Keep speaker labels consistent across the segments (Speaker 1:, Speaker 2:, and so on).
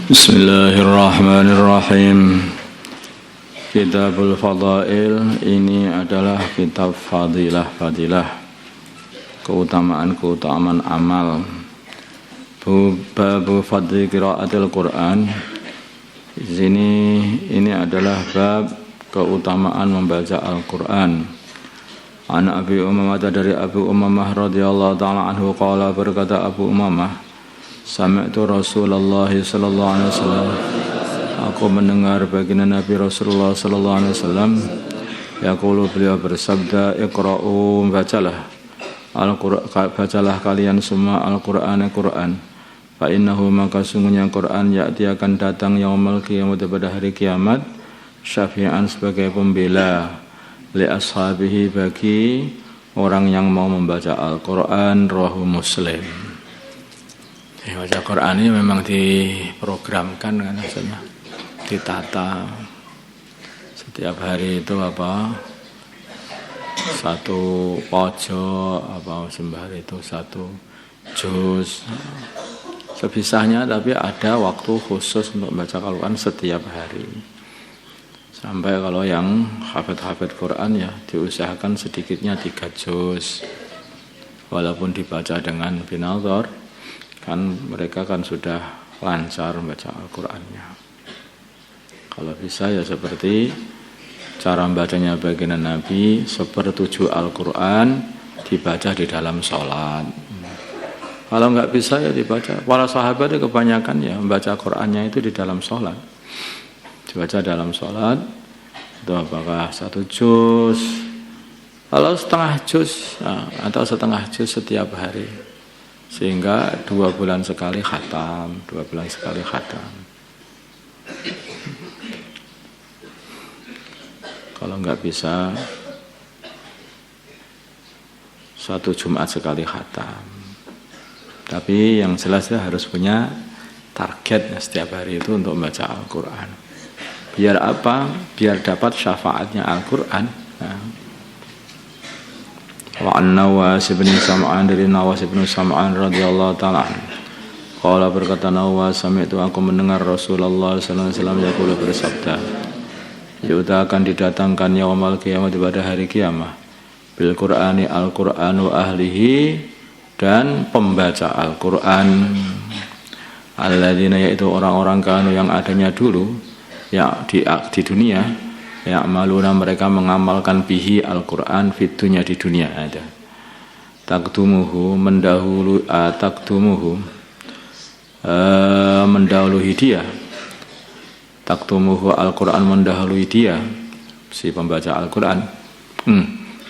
Speaker 1: Bismillahirrahmanirrahim. Kitabul Fadail ini adalah kitab fadilah, keutamaan amal. Bab fadli qiraatil Quran. Di sini ini adalah bab keutamaan membaca Al-Quran. An Abi Umamah, dari Abu Umamah radhiyallahu ta'ala anhu qala, berkata Abu Umamah, sami'tu Rasulullah sallallahu alaihi wasallam, aku mendengar baginda Nabi Rasulullah sallallahu alaihi wasallam, yaqulu, beliau bersabda, iqra'u, bacalah kalian semua Al-Qur'an, fa innahu, maka sungguhnya Quran ya'ti akan datang yaumul qiyamah, pada hari kiamat, syafi'an, sebagai pembela, li ashabihi, bagi orang yang mau membaca Al-Quran. Rawahu Muslim. Baca Quran ini memang diprogramkan kan, maksudnya ditata setiap hari itu satu pojok, sembari itu satu juz sebisanya, tapi ada waktu khusus untuk membaca Al-Quran setiap hari. Sampai kalau yang hafid Quran ya diusahakan sedikitnya 3 juz, walaupun dibaca dengan binadhar, kan mereka kan sudah lancar membaca Al-Qurannya. Kalau bisa ya seperti cara membacanya baginda Nabi, 1/7 Al-Quran dibaca di dalam sholat. Kalau nggak bisa ya dibaca. Para sahabat itu kebanyakan ya membaca Qurannya itu di dalam sholat. Dibaca dalam sholat itu apakah 1 juz, kalau setengah juz atau setengah juz setiap hari, sehingga 2 bulan sekali khatam, Kalau nggak bisa 1 Jumat sekali khatam. Tapi yang jelas harus punya target setiap hari itu untuk membaca Al-Quran. Biar apa? Biar dapat syafaatnya Al-Quran. Wa an-Nawas bin Sam'an, dari Nawas bin Sam'an radhiyallahu ta'ala anhu, qala, berkata Nawas, sami'tu, aku mendengar Rasulullah sallallahu alaihi wasallam yaqulu, bersabda, yu'ta, akan didatangkan yaumul qiyamah, pada hari kiamat, bil Qur'ani, Al-Qur'anu ahlihi, dan pembaca Al-Qur'an, alladzina, yaitu orang-orang kanu yang adanya dulu ya di dunia, ya'maluna, mereka mengamalkan bihi Al-Quran, fitunya, di dunia ada. Taqdumuhu, mendahului dia. Taqdumuhu, Al-Quran mendahului dia, si pembaca Al-Quran.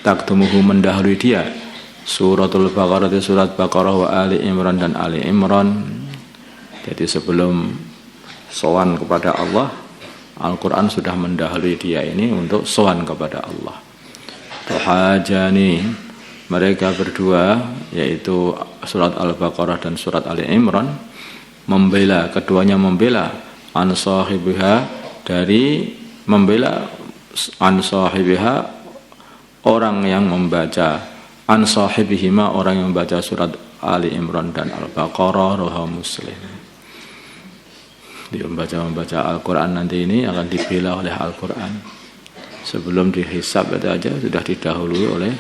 Speaker 1: Taqdumuhu, mendahului dia. Suratul Baqarah, surat Baqarah, wa Ali Imran, dan Ali Imran. Jadi sebelum sowan kepada Allah, Al-Quran sudah mendahului dia ini untuk sowan kepada Allah. Tuhajani, mereka berdua, yaitu surat Al-Baqarah dan surat Ali Imran, keduanya membela an sahibiha, dari membela an sahibiha, orang yang membaca, an sahibihima, orang yang membaca surat Ali Imran dan Al-Baqarah. Rawahu Muslim. Dia membaca Al-Quran nanti ini akan dibela oleh Al-Quran. Sebelum dihisab itu aja sudah didahului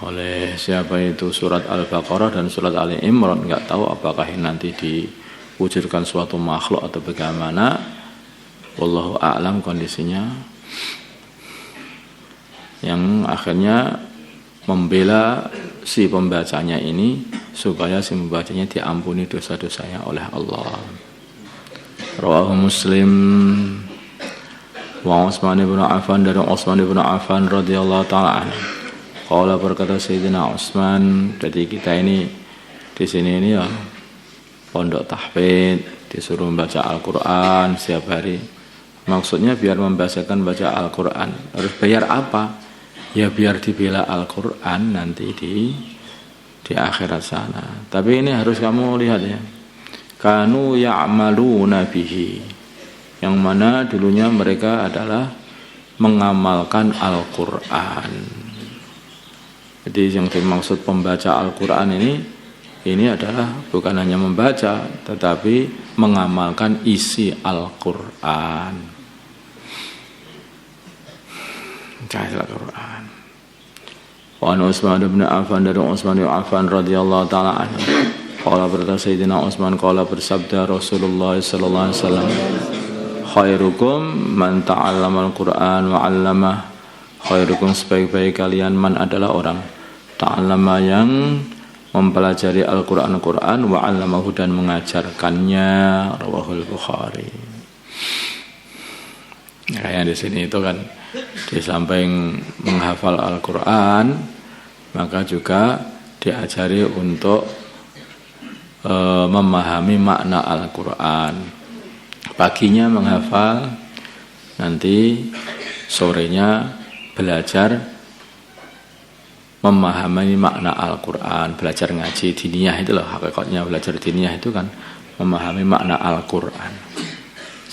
Speaker 1: oleh siapa itu, surat Al-Baqarah dan surat Ali Imran. Enggak tahu apakah ini nanti diwujudkan suatu makhluk atau bagaimana, wallahu a'lam kondisinya, yang akhirnya membela si pembacanya ini supaya si pembacanya diampuni dosa-dosanya oleh Allah. Rawahu Muslim. Wa Utsman bin Affan, dari Utsman bin Affan radhiyallahu ta'ala anhu, qala, berkata Sayyidina Utsman, jadi kita ini di sini ini ya pondok tahfidz, disuruh membaca Al-Quran setiap hari. Maksudnya biar membiasakan baca Al-Quran. Harus bayar apa? Ya biar dibela Al-Quran nanti di akhirat sana. Tapi ini harus kamu lihat ya, kanu ya'maluna bihi, yang mana dulunya mereka adalah mengamalkan Al-Quran. Jadi yang dimaksud pembaca Al-Quran ini ini adalah bukan hanya membaca tetapi mengamalkan isi Al-Qur'an. Al-Qur'an. Wa Utsman bin Affan dari Utsman bin Affan radhiyallahu taala anhu. Qala berkata Sayyidina Utsman qala bersabda Rasulullah sallallahu alaihi wasallam, khairukum man ta'allama al-Qur'an wa 'allamah. Khairukum sebaik-baik kalian man adalah orang ta'allama yang mempelajari Al-Qur'an wa 'allamahu dan mengajarkannya. Rawahul Bukhari. Kayak di sini itu kan di samping menghafal Al-Qur'an maka juga diajari untuk memahami makna Al-Qur'an. Paginya menghafal, nanti sorenya belajar memahami makna Al-Qur'an, belajar ngaji diniyah itu loh, hakikatnya belajar diniyah itu kan memahami makna Al-Qur'an.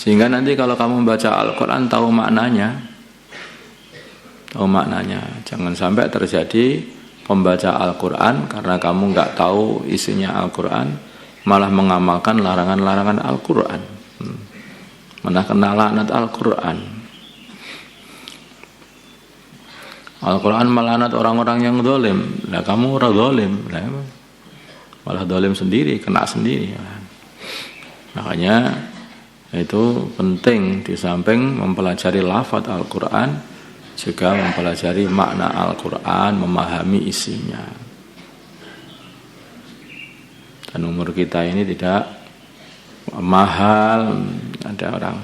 Speaker 1: Sehingga nanti kalau kamu membaca Al-Qur'an tahu maknanya. Jangan sampai terjadi pembaca Al-Qur'an karena kamu nggak tahu isinya Al-Qur'an malah mengamalkan larangan-larangan Al-Qur'an. Mana kena laknat Al-Qur'an. Al-Qur'an melaknat orang-orang yang zalim. Lah kamu ora zalim, malah zalim sendiri, kena sendiri. Makanya itu penting di samping mempelajari lafaz Al-Qur'an juga mempelajari makna Al-Qur'an, memahami isinya. Dan umur kita ini tidak mahal. Ada orang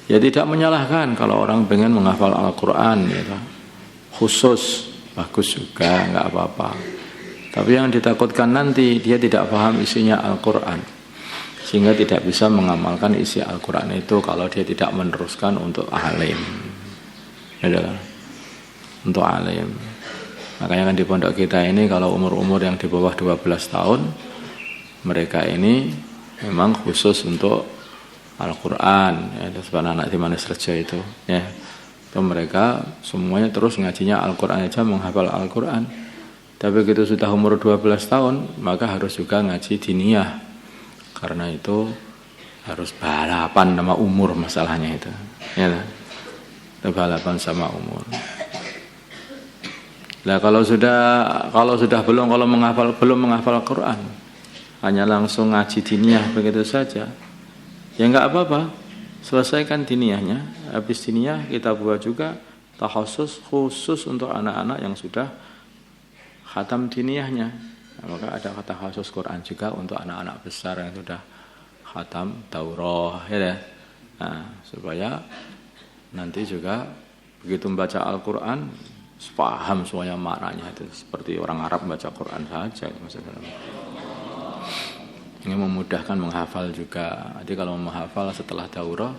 Speaker 1: ya tidak menyalahkan kalau orang pengen menghafal Al-Qur'an gitu. Khusus bagus juga, enggak apa-apa. Tapi yang ditakutkan nanti dia tidak paham isinya Al-Qur'an sehingga tidak bisa mengamalkan isi Al-Qur'an itu kalau dia tidak meneruskan untuk alim. Adalah untuk alim. Makanya kan di pondok kita ini kalau umur-umur yang di bawah 12 tahun mereka ini memang khusus untuk Al-Qur'an ya, sebenarnya anak di Manis Rejo itu ya. Itu mereka semuanya terus ngajinya Al-Qur'an aja, menghafal Al-Qur'an. Tapi begitu sudah umur 12 tahun maka harus juga ngaji diniyah. Karena itu harus balapan sama umur masalahnya itu. Ya. Balapan sama umur. Nah kalau belum menghafal Al-Qur'an hanya langsung ngaji diniyah begitu saja ya enggak apa-apa, selesaikan diniyahnya. Habis diniyah kita buat juga khusus untuk anak-anak yang sudah khatam diniyahnya. Nah, maka ada kata khusus Quran juga untuk anak-anak besar yang sudah khatam daurah ya. Nah, supaya nanti juga begitu membaca Al-Qur'an paham semuanya maknanya, itu seperti orang Arab membaca Quran saja maksudnya. Ini memudahkan menghafal juga. Jadi kalau menghafal setelah daurah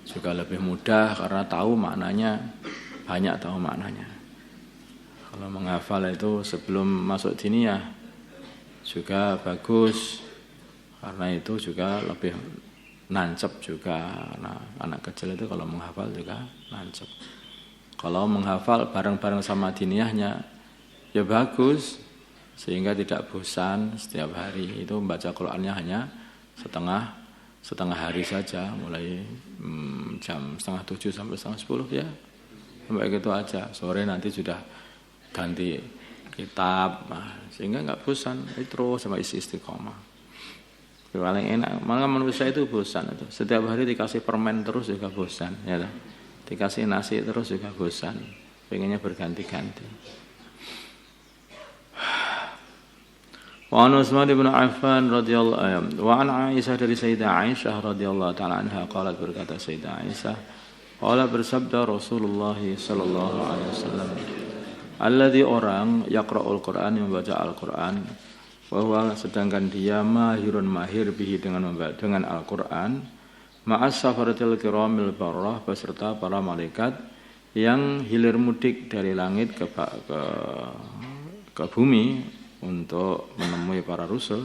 Speaker 1: juga lebih mudah karena tahu maknanya, banyak tahu maknanya. Kalau menghafal itu sebelum masuk diniyah juga bagus karena itu juga lebih nancep juga. Nah, anak kecil itu kalau menghafal juga nancep. Kalau menghafal bareng-bareng sama diniyahnya ya bagus, sehingga tidak bosan setiap hari. Itu membaca Qur'annya hanya setengah hari saja, mulai jam 6:30 sampai 9:30 ya. Sampai gitu aja. Sore nanti sudah ganti kitab, sehingga enggak bosan. Terus sama isi istiqomah. Paling enak. Malah manusia itu bosan itu. Setiap hari dikasih permen terus juga bosan, ya. Dikasih nasi terus juga bosan. Pengennya berganti-ganti. Wa an Utsman bin Affan radhiyallahu anhu wa an Aisyah dari Sayyidah Aisyah radhiyallahu taala anha qalat, berkata Sayyidah Aisyah qala bersabda Rasulullah sallallahu alaihi wasallam, alladzi orang yaqra'ul Qur'an yang membaca Al-Qur'an wa huwa sedangkan dia mahir bihi dengan Al-Qur'an ma'as safaratil kiramil barrah beserta para malaikat yang hilir mudik dari langit ke bumi untuk menemui para rasul,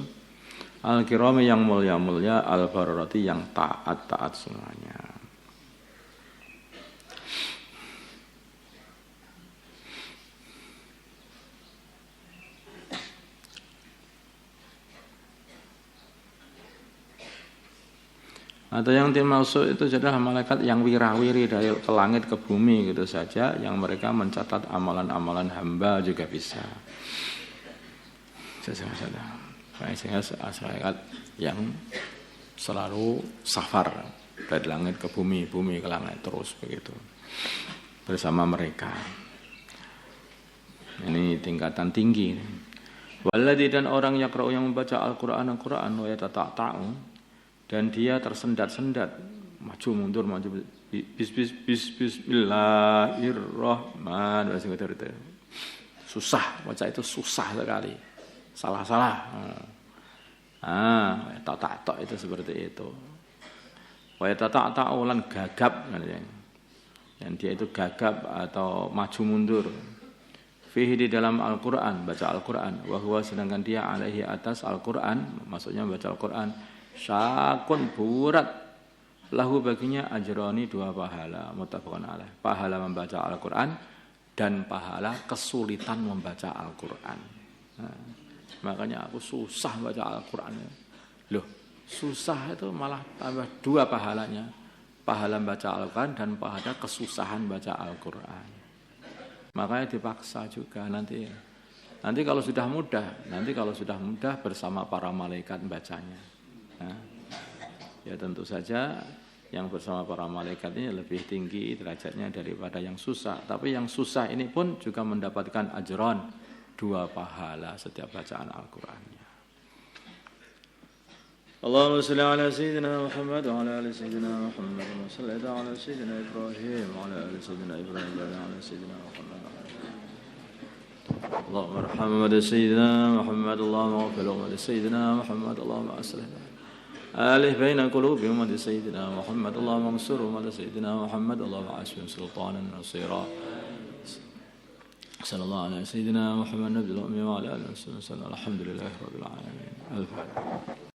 Speaker 1: al-kirami yang mulia-mulia, al-bararati yang taat-taat semuanya. Atau yang dimaksud itu adalah malaikat yang wirawiri dari ke langit ke bumi gitu saja, yang mereka mencatat amalan-amalan hamba juga bisa. Sehingga malaikat yang selalu safar dari langit ke bumi, bumi ke langit terus begitu bersama mereka. Ini tingkatan tinggi. Waladhi dan orang yaqra'u yang membaca Al-Qur'an wa yatata'u dan dia tersendat-sendat maju mundur bismillahirrahmanirrahim. Susah baca itu, susah sekali, salah-salah. Tak itu seperti itu. Wa yatata'u lan gagap, dan dia itu gagap atau maju mundur. Fihi di dalam Al-Qur'an, baca Al-Qur'an, wa huwa sedangkan dia alaihi atas Al-Qur'an, maksudnya baca Al-Qur'an, syakun berat lahu baginya ajroni 2 pahala muttafaqun alaih. Pahala membaca Al-Qur'an dan pahala kesulitan membaca Al-Qur'an. Makanya aku susah baca Al-Qur'an. Loh, susah itu malah tambah 2 pahalanya. Pahala membaca Al-Qur'an dan pahala kesusahan baca Al-Qur'an. Makanya dipaksa juga nanti kalau sudah mudah bersama para malaikat bacanya. Ya tentu saja yang bersama para malaikat ini lebih tinggi derajatnya daripada yang susah. Tapi yang susah ini pun juga mendapatkan ajron 2 pahala setiap bacaan Al-Qur'annya. Allahumma shalli ala sayyidina Muhammad wa ala ali sayyidina Muhammad wa salli ala sayyidina Ibrahim wa ala ali sayyidina Ibrahim wa ala sayyidina Muhammad. Allahumma arham sayyidina Muhammad, Allahumma ighfir li sayyidina Muhammad, Allahumma aslih alih baina qulubi ummati sayyidina Muhammad, Allahumma ansur ummati sayyidina Muhammad, Allahumma asbih sultanan nasira. Sallallahu alaihi sayyidina Muhammad nabiyil ummi wa ala alihi wasallam. Alhamdulillahirabbil alamin. Al-Fatihah.